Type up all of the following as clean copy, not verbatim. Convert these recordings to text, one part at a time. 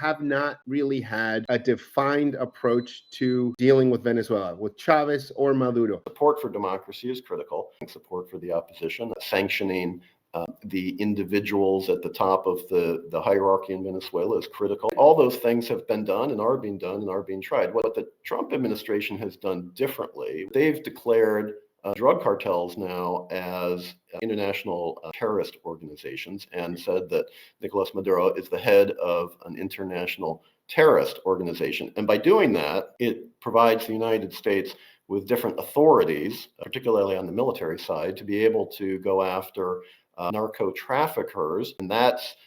have not really had a defined approach to dealing with Venezuela, with Chavez or Maduro. Support for democracy is critical. Support for the opposition, sanctioning the individuals at the top of the hierarchy in Venezuela is critical. All those things have been done and are being done and are being tried. What the Trump administration has done differently, they've declared drug cartels now as international terrorist organizations and said that Nicolas Maduro is the head of an international terrorist organization. And by doing that, it provides the United States with different authorities, particularly on the military side, to be able to go after narco traffickers. And that's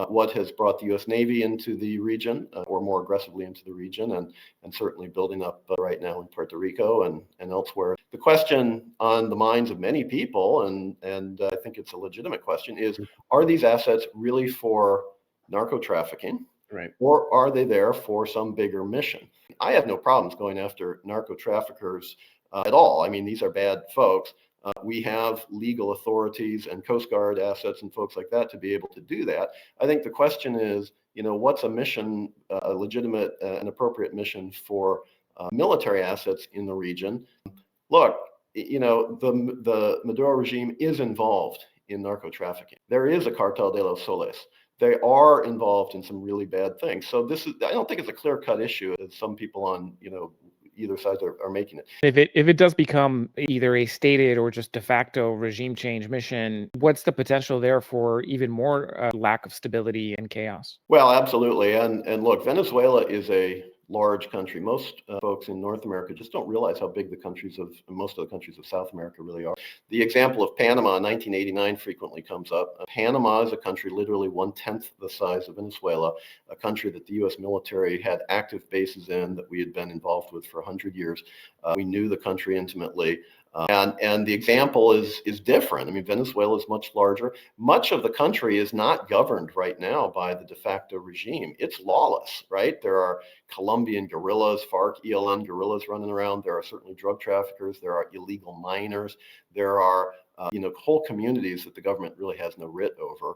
what has brought the U.S. Navy into the region, or more aggressively into the region, and certainly building up right now in Puerto Rico and elsewhere. The question on the minds of many people, and I think it's a legitimate question, is are these assets really for narco trafficking? Right. Or are they there for some bigger mission? I have no problems going after narco traffickers at all. I mean, these are bad folks. We have legal authorities and Coast Guard assets and folks like that to be able to do that. I think the question is, what's a mission, a legitimate and appropriate mission for military assets in the region? Look, the Maduro regime is involved in narco trafficking. There is a Cartel de los Soles. They are involved in some really bad things. So I don't think it's a clear-cut issue as some people on, either side are making it. If it does become either a stated or just de facto regime change mission, what's the potential there for even more lack of stability and chaos? Well, absolutely. And look, Venezuela is a large country. Most folks in North America just don't realize how big most of the countries of South America really are. The example of Panama in 1989 frequently comes up. Panama is a country literally 1/10 the size of Venezuela, a country that the U.S. military had active bases in, that we had been involved with for 100 years. We knew the country intimately. And the example is different. I mean, Venezuela is much larger. Much of the country is not governed right now by the de facto regime. It's lawless, right? There are Colombian guerrillas, FARC, ELN guerrillas running around. There are certainly drug traffickers. There are illegal miners. There are whole communities that the government really has no writ over.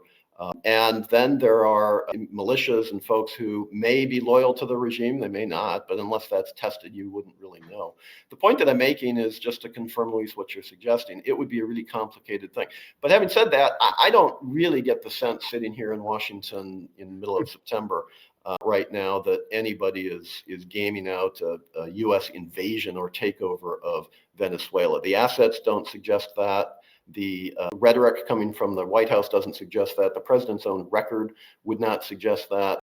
And then there are militias and folks who may be loyal to the regime. They may not, but unless that's tested, you wouldn't really know. The point that I'm making is just to confirm, Luis, what you're suggesting. It would be a really complicated thing. But having said that, I don't really get the sense sitting here in Washington in the middle of September right now that anybody is gaming out a U.S. invasion or takeover of Venezuela. The assets don't suggest that. The rhetoric coming from the White House doesn't suggest that. The president's own record would not suggest that.